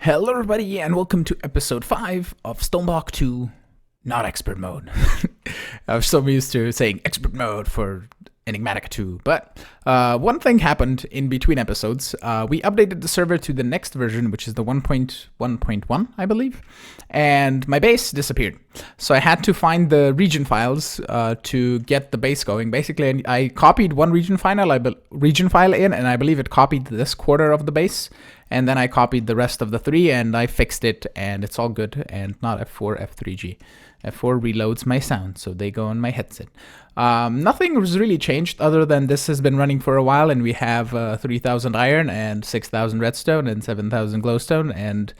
Hello everybody and welcome to episode 5 of Stoneblock 2, not expert mode. I'm so used to saying expert mode for Enigmatica 2, but one thing happened in between episodes. We updated the server to the next version, which is the 1.1.1, I believe, and my base disappeared. So I had to find the region files to get the base going. Basically, I copied one region file in, and I believe it copied this quarter of the base. And then I copied the rest of the 3 and I fixed it and it's all good, and not F4, F3G. F4 reloads my sound, so they go on my headset. Nothing was really changed other than this has been running for a while and we have 3,000 iron and 6,000 redstone and 7,000 glowstone and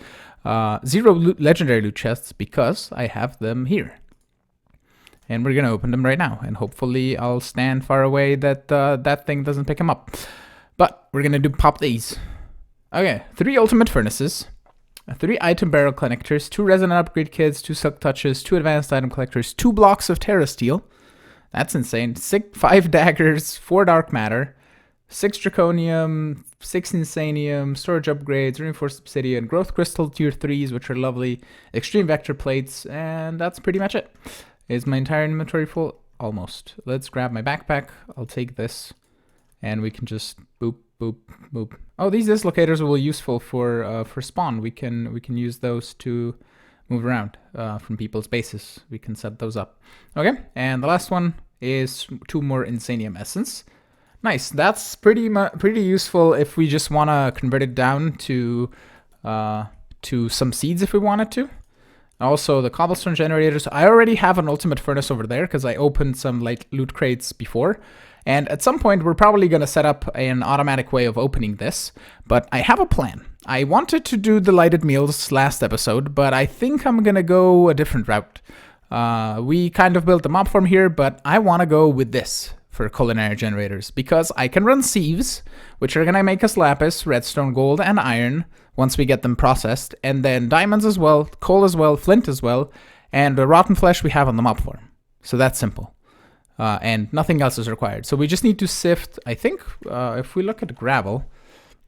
0 legendary loot chests because I have them here. And we're gonna open them right now and hopefully I'll stand far away that that thing doesn't pick them up. But we're gonna pop these. Okay, 3 ultimate furnaces, 3 item barrel connectors, 2 resonant upgrade kits, 2 silk touches, 2 advanced item collectors, 2 blocks of terra steel. That's insane. 5 daggers, 4 dark matter, 6 draconium, 6 insanium, storage upgrades, reinforced obsidian, growth crystal tier 3s, which are lovely, extreme vector plates, and that's pretty much it. Is my entire inventory full? Almost. Let's grab my backpack. I'll take this, and we can just boop. Boop, boop. Oh, these dislocators will be useful for spawn. We can use those to move around from people's bases. We can set those up. Okay, and the last one is 2 more insanium essence. Nice. That's pretty useful if we just want to convert it down to some seeds if we wanted to. Also, the cobblestone generators. I already have an ultimate furnace over there because I opened some light loot crates before. And at some point, we're probably going to set up an automatic way of opening this, but I have a plan. I wanted to do the lighted meals last episode, but I think I'm going to go a different route. We kind of built the mob farm here, but I want to go with this for culinary generators because I can run sieves, which are going to make us lapis, redstone, gold, and iron once we get them processed, and then diamonds as well, coal as well, flint as well, and the rotten flesh we have on the mob farm. So that's simple. And nothing else is required. So we just need to sift, I think, if we look at gravel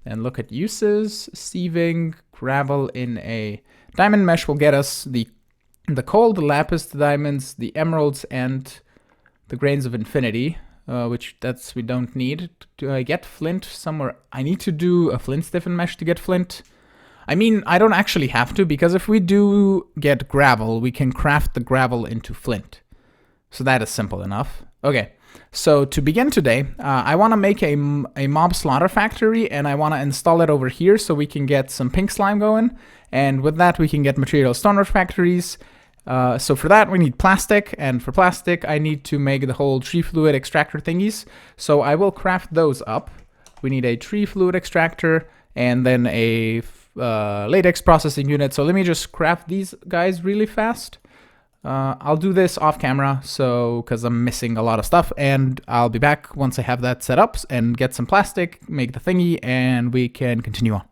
and look at uses, sieving gravel in a diamond mesh will get us the coal, the lapis, the diamonds, the emeralds, and the grains of infinity, which we don't need. Do I get flint somewhere? I need to do a flint stiffen mesh to get flint. I mean, I don't actually have to, because if we do get gravel, we can craft the gravel into flint. So that is simple enough. Okay, so to begin today, I want to make a mob slaughter factory, and I want to install it over here so we can get some pink slime going. And with that, we can get material stonework factories. So for that, we need plastic, and for plastic, I need to make the whole tree fluid extractor thingies. So I will craft those up. We need a tree fluid extractor, and then a latex processing unit. So let me just craft these guys really fast. I'll do this off camera, because I'm missing a lot of stuff, and I'll be back once I have that set up and get some plastic, make the thingy, and we can continue on.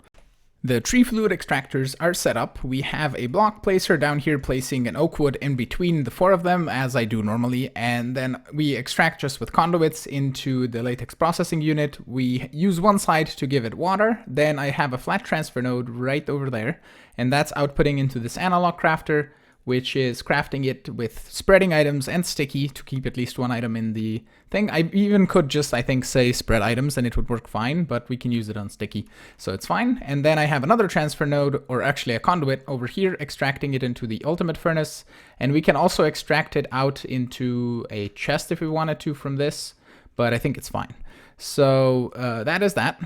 The tree fluid extractors are set up. We have a block placer down here placing an oak wood in between the 4 of them, as I do normally, and then we extract just with conduits into the latex processing unit. We use one side to give it water, then I have a flat transfer node right over there, and that's outputting into this analog crafter, which is crafting it with spreading items and sticky to keep at least 1 item in the thing. I even could just, I think, say spread items and it would work fine, but we can use it on sticky, so it's fine. And then I have another transfer node, or actually a conduit over here, extracting it into the ultimate furnace. And we can also extract it out into a chest if we wanted to from this, but I think it's fine. So that is that.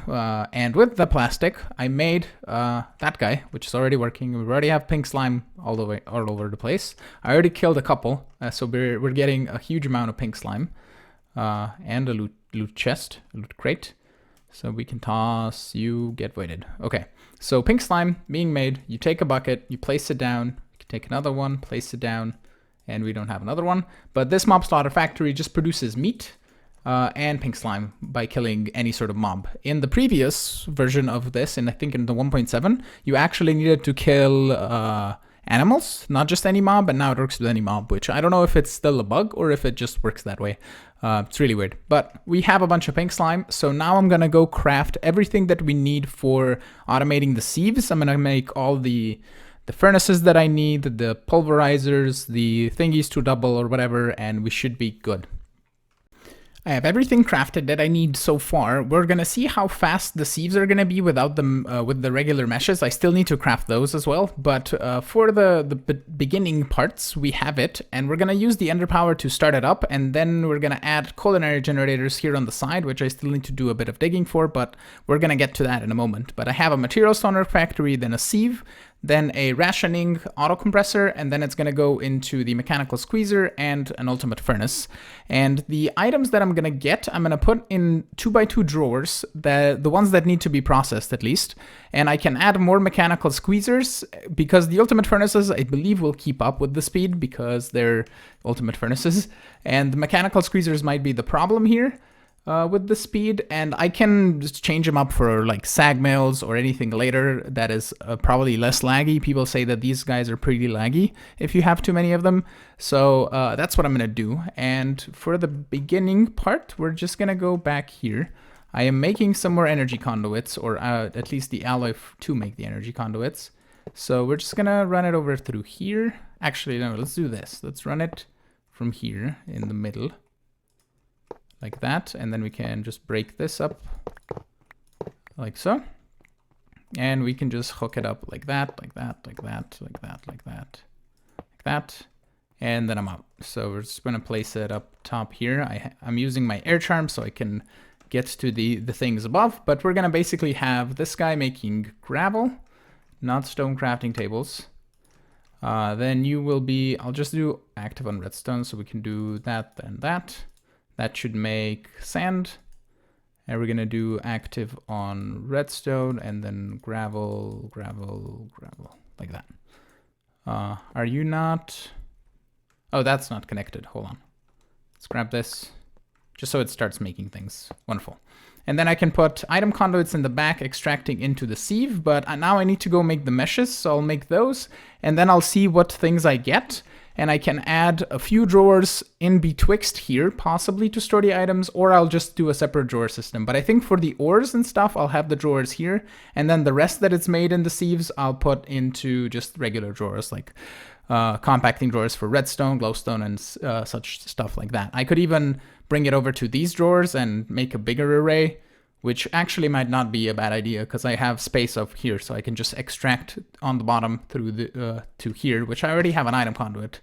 And with the plastic, I made that guy, which is already working. We already have pink slime all over the place. I already killed a couple, so we're getting a huge amount of pink slime. And a loot chest, a loot crate. So we can toss, you get voided. Okay, so pink slime being made. You take a bucket, you place it down. You can take another one, place it down, and we don't have another one. But this mob slaughter factory just produces meat. And pink slime by killing any sort of mob. In the previous version of this, and I think in the 1.7, you actually needed to kill animals, not just any mob, and now it works with any mob, which I don't know if it's still a bug or if it just works that way. It's really weird. But we have a bunch of pink slime, so now I'm gonna go craft everything that we need for automating the sieves. I'm gonna make all the furnaces that I need, the pulverizers, the thingies to double or whatever, and we should be good. I have everything crafted that I need so far. We're gonna see how fast the sieves are gonna be without them, with the regular meshes. I still need to craft those as well, but for the beginning parts, we have it, and we're gonna use the ender power to start it up, and then we're gonna add culinary generators here on the side, which I still need to do a bit of digging for, but we're gonna get to that in a moment. But I have a material stoner factory, then a sieve, then a rationing auto compressor, and then it's gonna go into the mechanical squeezer and an ultimate furnace. And the items that I'm gonna get, I'm gonna put in 2x2 drawers, the ones that need to be processed at least. And I can add more mechanical squeezers because the ultimate furnaces, I believe, will keep up with the speed because they're ultimate furnaces. And the mechanical squeezers might be the problem here. With the speed, and I can just change them up for like sag mills or anything later that is probably less laggy. People say that these guys are pretty laggy if you have too many of them. So that's what I'm gonna do. And for the beginning part, we're just gonna go back here. I am making some more energy conduits, or at least the alloy to make the energy conduits. So we're just gonna run it over through here. Actually, no, let's do this. Let's run it from here in the middle. Like that, and then we can just break this up like so, and we can just hook it up like that, like that, like that, like that, like that, like that, and then I'm out. So we're just gonna place it up top here. I'm using my air charm so I can get to the things above, but we're gonna basically have this guy making gravel, not stone crafting tables. Then you will be, I'll just do active on redstone so we can do that and that. That should make sand, and we're gonna do active on redstone and then gravel, gravel, gravel, like that. Are you not? Oh, that's not connected. Hold on. Let's grab this, just so it starts making things. Wonderful. And then I can put item conduits in the back extracting into the sieve, but now I need to go make the meshes, so I'll make those, and then I'll see what things I get. And I can add a few drawers in betwixt here, possibly to store the items, or I'll just do a separate drawer system. But I think for the ores and stuff, I'll have the drawers here, and then the rest that it's made in the sieves, I'll put into just regular drawers, like compacting drawers for redstone, glowstone, and such stuff like that. I could even bring it over to these drawers and make a bigger array, which actually might not be a bad idea because I have space up here, so I can just extract on the bottom through the to here, which I already have an item conduit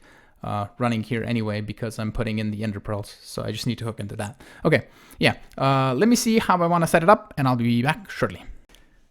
running here anyway because I'm putting in the ender pearls, so I just need to hook into that. Okay, yeah, let me see how I want to set it up, and I'll be back shortly.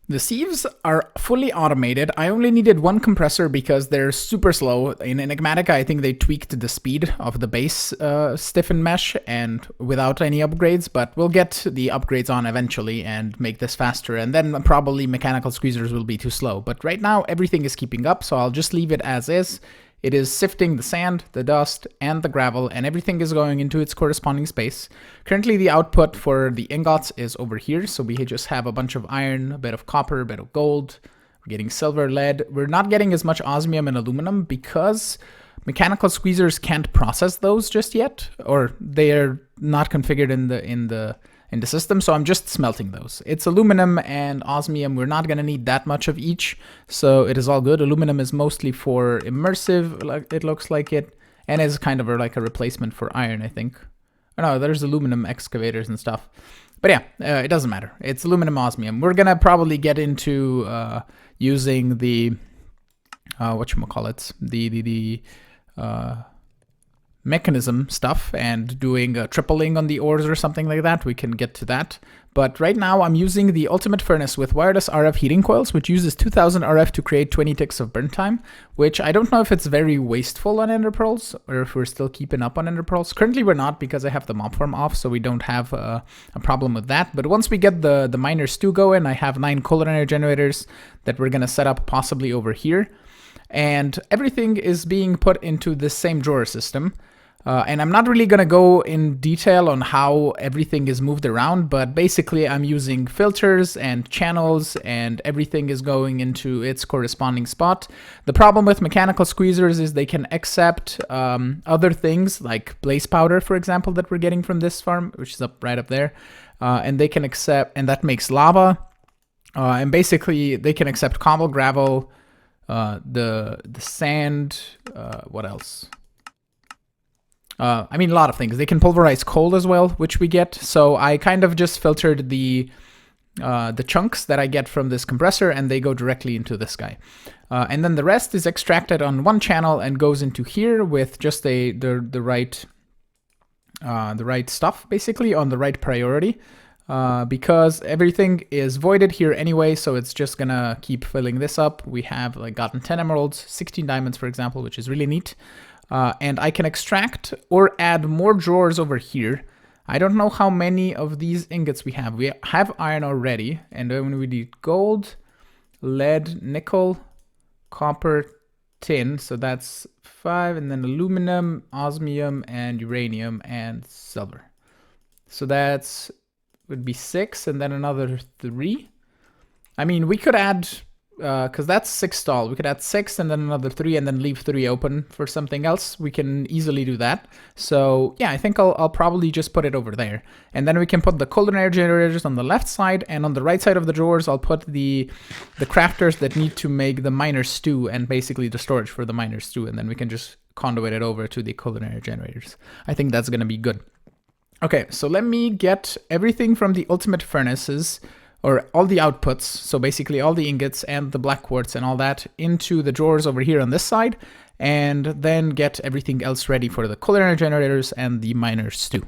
The sieves are fully automated. I only needed one compressor because they're super slow. In Enigmatica, I think they tweaked the speed of the base stiffened mesh and without any upgrades, but we'll get the upgrades on eventually and make this faster, and then probably mechanical squeezers will be too slow. But right now, everything is keeping up, so I'll just leave it as is. It is sifting the sand, the dust, and the gravel, and everything is going into its corresponding space. Currently, the output for the ingots is over here, so we just have a bunch of iron, a bit of copper, a bit of gold. We're getting silver, lead. We're not getting as much osmium and aluminum because mechanical squeezers can't process those just yet, or they are not configured in the system, so I'm just smelting those. It's aluminum and osmium. We're not gonna need that much of each, so it is all good. Aluminum is mostly for immersive, like it looks like it, and is kind of like a replacement for iron, I think. Oh, no, there's aluminum excavators and stuff. But yeah, it doesn't matter. It's aluminum osmium. We're gonna probably get into using the whatchamacallit, the mechanism stuff and doing a tripling on the ores or something like that. We can get to that. But right now I'm using the ultimate furnace with wireless RF heating coils, which uses 2000 RF to create 20 ticks of burn time, which I don't know if it's very wasteful on ender pearls or if we're still keeping up on ender pearls. Currently we're not because I have the mob farm off, so we don't have a problem with that. But once we get the miner stew going, I have 9 culinary generators that we're gonna set up possibly over here. And everything is being put into this same drawer system. And I'm not really going to go in detail on how everything is moved around, but basically I'm using filters and channels, and everything is going into its corresponding spot. The problem with mechanical squeezers is they can accept other things like blaze powder, for example, that we're getting from this farm, which is right up there. And they can accept, and that makes lava. And basically they can accept cobble, gravel, the sand, what else? I mean, a lot of things. They can pulverize coal as well, which we get. So I kind of just filtered the chunks that I get from this compressor, and they go directly into this guy. And then the rest is extracted on one channel and goes into here with just the right stuff, basically on the right priority. Because everything is voided here anyway, so it's just gonna keep filling this up. We have like gotten 10 emeralds, 16 diamonds, for example, which is really neat. And I can extract or add more drawers over here. I don't know how many of these ingots we have. We have iron already, and then we need gold, lead, nickel, copper, tin, so that's 5, and then aluminum, osmium, and uranium, and silver. So that's would be 6, and then another 3. I mean, we could add, because that's 6 stall. We could add 6 and then another 3 and then leave 3 open for something else. We can easily do that. So yeah, I think I'll probably just put it over there. And then we can put the culinary generators on the left side, and on the right side of the drawers, I'll put the crafters that need to make the miner stew and basically the storage for the miner stew. And then we can just conduit it over to the culinary generators. I think that's going to be good. Okay, so let me get everything from the ultimate furnaces, or all the outputs, so basically all the ingots and the black quartz and all that, into the drawers over here on this side, and then get everything else ready for the culinary generators and the miner stew.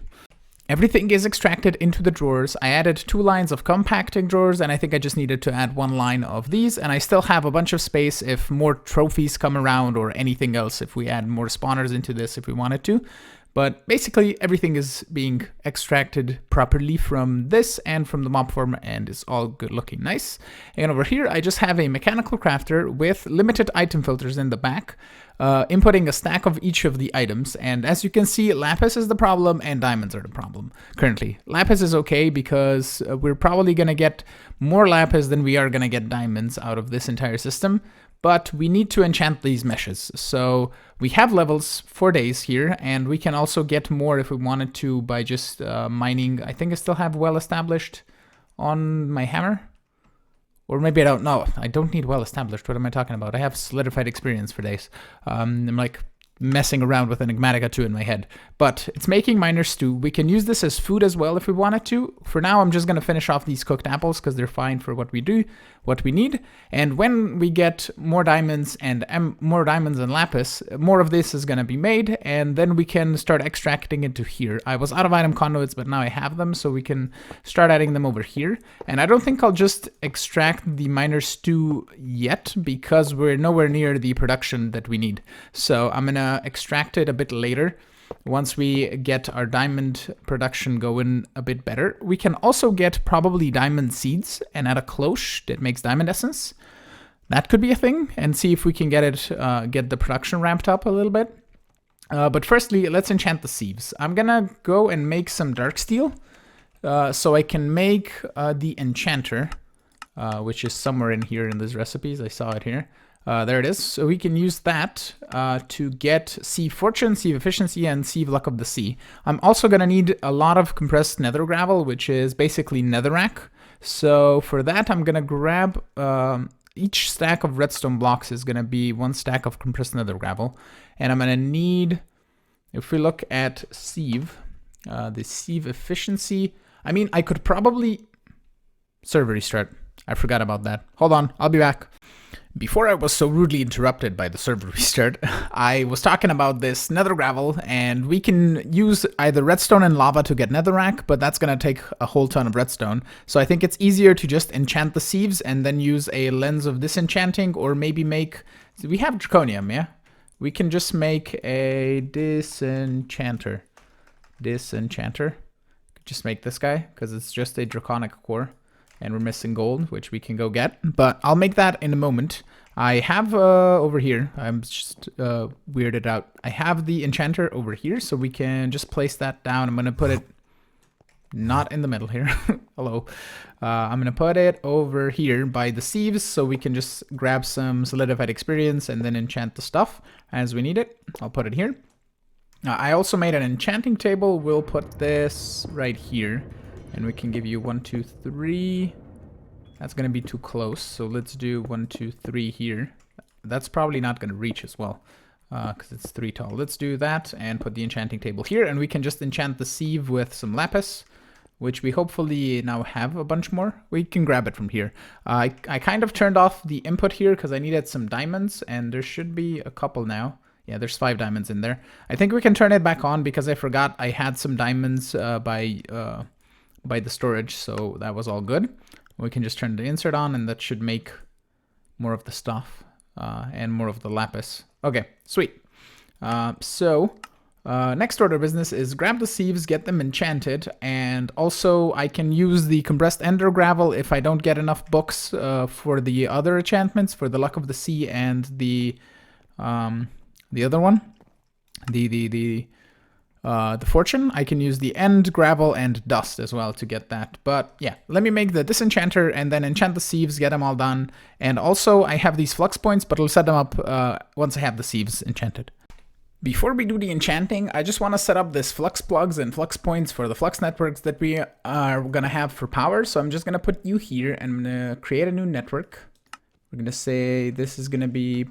Everything is extracted into the drawers. I added 2 lines of compacting drawers, and I think I just needed to add 1 line of these, and I still have a bunch of space if more trophies come around or anything else, if we add more spawners into this if we wanted to. But basically everything is being extracted properly from this and from the mob farm, and it's all good looking nice. And over here I just have a mechanical crafter with limited item filters in the back, inputting a stack of each of the items. And as you can see, lapis is the problem and diamonds are the problem currently. Lapis is okay because we're probably going to get more lapis than we are going to get diamonds out of this entire system. But we need to enchant these meshes. So we have levels for days here, and we can also get more if we wanted to by just mining. I think I still have well established on my hammer. Or maybe I don't know. I don't need well established. What am I talking about? I have solidified experience for days. I'm like messing around with Enigmatica 2 in my head. But it's making miner stew. We can use this as food as well if we wanted to. For now, I'm just going to finish off these cooked apples because they're fine for what we do, what we need. And when we get more diamonds and lapis, more of this is going to be made, and then we can start extracting into here. I was out of item conduits, but now I have them, so we can start adding them over here. And I don't think I'll just extract the miner stew yet because we're nowhere near the production that we need. So I'm going to extract it a bit later once we get our diamond production going a bit better. We can also get probably diamond seeds and add a cloche that makes diamond essence. That could be a thing, and see if we can get the production ramped up a little bit. But firstly, let's enchant the sieves. I'm gonna go and make some dark steel so I can make the enchanter, which is somewhere in here in these recipes. I saw it here. There it is. So we can use that to get Sieve Fortune, Sieve Efficiency, and Sieve Luck of the Sea. I'm also going to need a lot of compressed nether gravel, which is basically netherrack. So for that, I'm going to grab each stack of redstone blocks is going to be 1 stack of compressed nether gravel. And I'm going to need, if we look at Sieve, the Sieve Efficiency, I mean, I could probably server restart. I forgot about that. Hold on, I'll be back. Before I was so rudely interrupted by the server restart, I was talking about this nether gravel, and we can use either redstone and lava to get netherrack, but that's going to take a whole ton of redstone. So I think it's easier to just enchant the sieves and then use a lens of disenchanting, or maybe make... We have draconium, yeah? We can just make a disenchanter. Just make this guy, because it's just a draconic core. And we're missing gold, which we can go get. But I'll make that in a moment. I have over here, I'm just weirded out. I have the enchanter over here, so we can just place that down. I'm going to put it not in the middle here. Hello. I'm going to put it over here by the Sieves, so we can just grab some solidified experience and then enchant the stuff as we need it. I'll put it here. I also made an enchanting table. We'll put this right here, and we can give you 1, 2, 3. That's going to be too close, so let's do 1, 2, 3 here. That's probably not going to reach as well, because it's 3 tall. Let's do that and put the enchanting table here, and we can just enchant the sieve with some lapis, which we hopefully now have a bunch more. We can grab it from here. I kind of turned off the input here because I needed some diamonds, and there should be a couple now. Yeah, there's 5 diamonds in there. I think we can turn it back on because I forgot I had some diamonds by the storage, so that was all good. We can just turn the insert on, and that should make more of the stuff and more of the lapis. Okay, sweet. Next order of business is grab the sieves, get them enchanted, and also I can use the compressed ender gravel if I don't get enough books for the other enchantments, for the luck of the sea and the other one, the fortune. I can use the end gravel and dust as well to get that. But yeah, let me make the disenchanter and then enchant the sieves, get them all done. And also I have these flux points, but I'll set them up once I have the sieves enchanted. Before we do the enchanting, I just want to set up this flux plugs and flux points for the flux networks that we are going to have for power. So I'm just going to put you here, and I'm going to create a new network. We're going to say this is going to be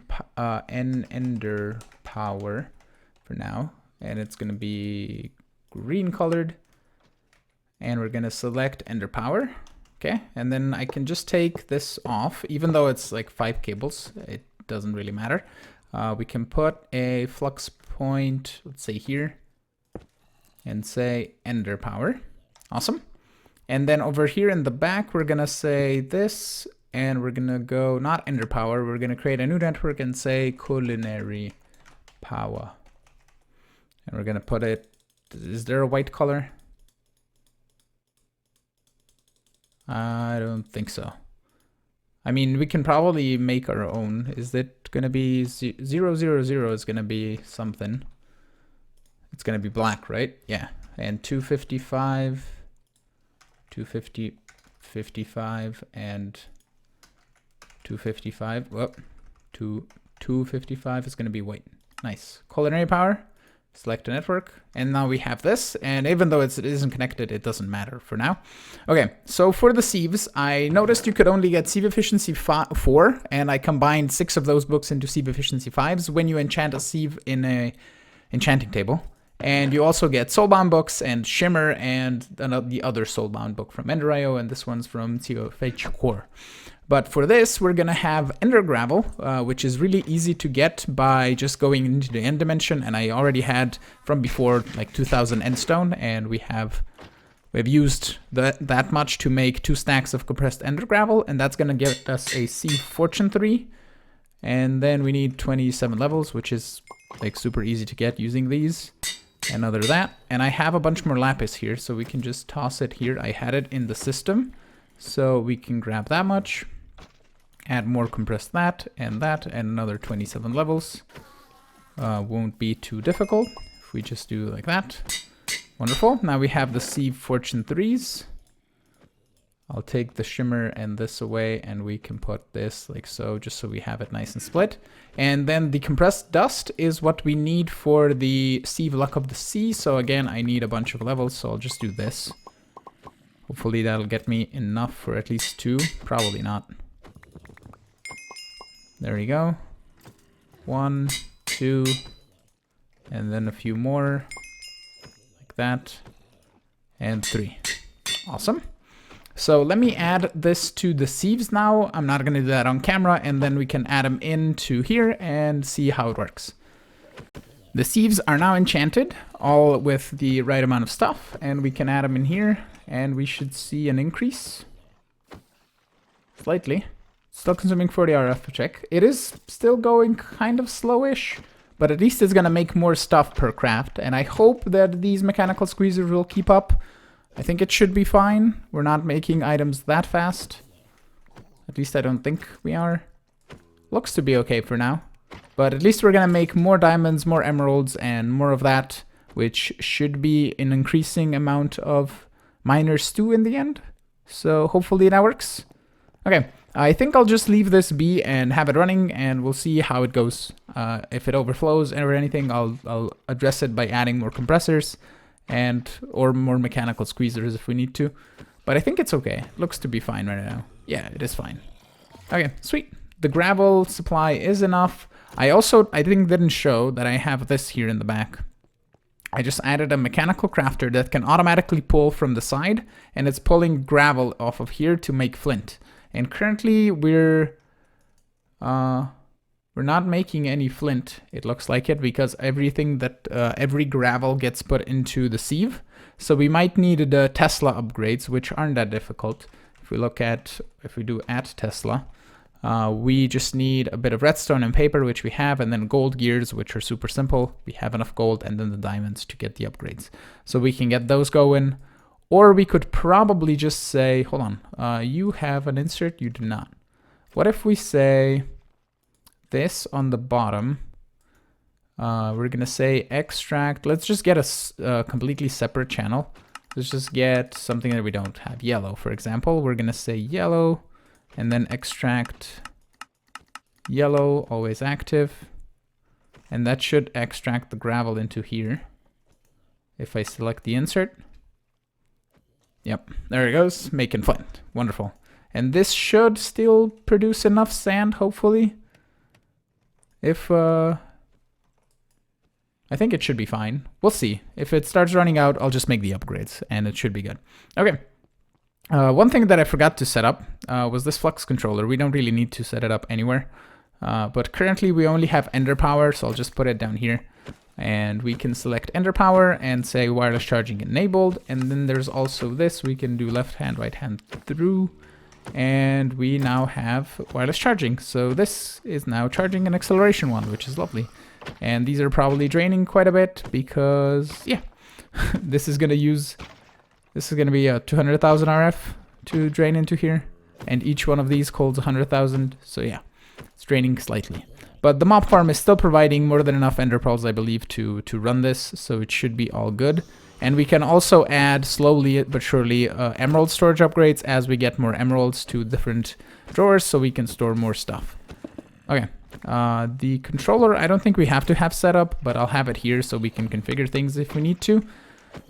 ender power for now. And it's going to be green colored. And we're going to select ender power. Okay. And then I can just take this off, even though it's like 5 cables. It doesn't really matter. We can put a flux point, let's say here, and say ender power. Awesome. And then over here in the back, we're going to say this, and we're going to go not ender power. We're going to create a new network and say culinary power. And we're going to put it, is there a white color? I don't think so. I mean, we can probably make our own. Is it going to be 000 is going to be something. It's going to be black, right? Yeah. And 255, 250, 55, and 255. Whoop. 255 is going to be white. Nice. Culinary power. Select a network, and now we have this, and even though it isn't connected, it doesn't matter for now. Okay, so for the sieves, I noticed you could only get sieve efficiency 4, and I combined 6 of those books into sieve efficiency 5s when you enchant a sieve in a enchanting table. And you also get soulbound books and shimmer and the other soulbound book from Ender.io, and this one's from Fikibreaker. But for this, we're going to have ender gravel, which is really easy to get by just going into the end dimension. And I already had from before like 2000 endstone, and we've used that much to make 2 stacks of compressed ender gravel, and that's going to get us a Sieve Fortune 3. And then we need 27 levels, which is like super easy to get using these. Another that, and I have a bunch more lapis here, so we can just toss it here. I had it in the system, so we can grab that much. Add more compressed that, and another 27 levels. Won't be too difficult if we just do like that. Wonderful. Now we have the Sieve Fortune 3s. I'll take the shimmer and this away, and we can put this like so, just so we have it nice and split. And then the compressed dust is what we need for the Sieve Luck of the Sea. So again, I need a bunch of levels, so I'll just do this. Hopefully that'll get me enough for at least 2. Probably not. There we go. 1, 2, and then a few more, like that, and 3. Awesome. So let me add this to the sieves now. I'm not going to do that on camera, and then we can add them into here and see how it works. The sieves are now enchanted, all with the right amount of stuff, and we can add them in here, and we should see an increase. Slightly. Still consuming 40 RF per check. It is still going kind of slowish, but at least it's going to make more stuff per craft. And I hope that these mechanical squeezers will keep up. I think it should be fine. We're not making items that fast. At least I don't think we are. looks to be okay for now. But at least we're gonna make more diamonds, more emeralds, and more of that, which should be an increasing amount of miners too in the end. So hopefully that works. Okay, I think I'll just leave this be and have it running, and we'll see how it goes. If it overflows or anything, I'll address it by adding more compressors or more mechanical squeezers if we need to. But I think it's okay. Looks to be fine right now. Yeah, it is fine. Okay, sweet. The gravel supply is enough. I think didn't show that I have this here in the back. I just added a mechanical crafter that can automatically pull from the side, and it's pulling gravel off of here to make flint. And currently we're not making any flint, it looks like it, because every gravel gets put into the sieve. So we might need the Tesla upgrades, which aren't that difficult. If we do at Tesla, we just need a bit of redstone and paper, which we have, and then gold gears, which are super simple. We have enough gold, and then the diamonds to get the upgrades. So we can get those going. Or we could probably just say, hold on, you have an insert, you do not. What if we say this on the bottom? We're gonna say extract. Let's just get a completely separate channel. Let's just get something that we don't have. Yellow, for example. We're gonna say yellow, and then extract yellow, always active. And that should extract the gravel into here. If I select the insert. Yep, there it goes, making flint. Wonderful. And this should still produce enough sand, hopefully. I think it should be fine. We'll see. If it starts running out, I'll just make the upgrades, and it should be good. Okay. One thing that I forgot to set up was this flux controller. We don't really need to set it up anywhere. But currently we only have Ender power, so I'll just put it down here. And we can select Ender power and say wireless charging enabled. And then there's also this. We can do left hand, right hand through. And we now have wireless charging. So this is now charging an acceleration one, which is lovely. And these are probably draining quite a bit because, yeah, this is going to be a 200,000 RF to drain into here. And each one of these holds 100,000. So yeah, it's draining slightly. But the mob farm is still providing more than enough ender pearls, I believe, to run this, so it should be all good. And we can also add slowly but surely emerald storage upgrades as we get more emeralds to different drawers, so we can store more stuff. Okay, the controller I don't think we have to have set up, but I'll have it here so we can configure things if we need to.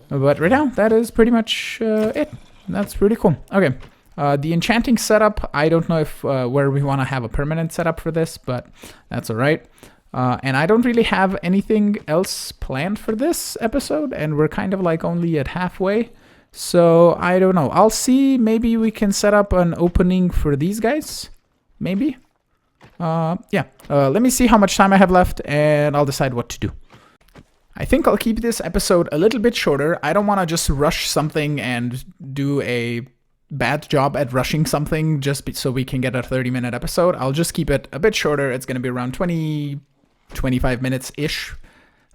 But right now, that is pretty much it. That's pretty cool. Okay. The enchanting setup, I don't know if where we want to have a permanent setup for this, but that's all right. And I don't really have anything else planned for this episode, and we're kind of like only at halfway. So I don't know. I'll see. Maybe we can set up an opening for these guys. Maybe. Yeah. Let me see how much time I have left, and I'll decide what to do. I think I'll keep this episode a little bit shorter. I don't want to just rush something and do a bad job at rushing something just so we can get a 30-minute episode. I'll just keep it a bit shorter. It's going to be around 20-25 minutes-ish,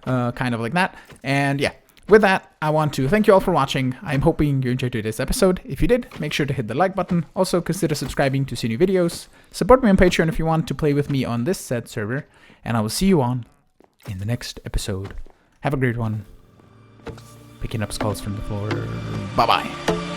kind of like that. And yeah, with that, I want to thank you all for watching. I'm hoping you enjoyed today's episode. If you did, make sure to hit the like button. Also, consider subscribing to see new videos. Support me on Patreon if you want to play with me on this said server. And I will see you on in the next episode. Have a great one. Picking up skulls from the floor. Bye-bye.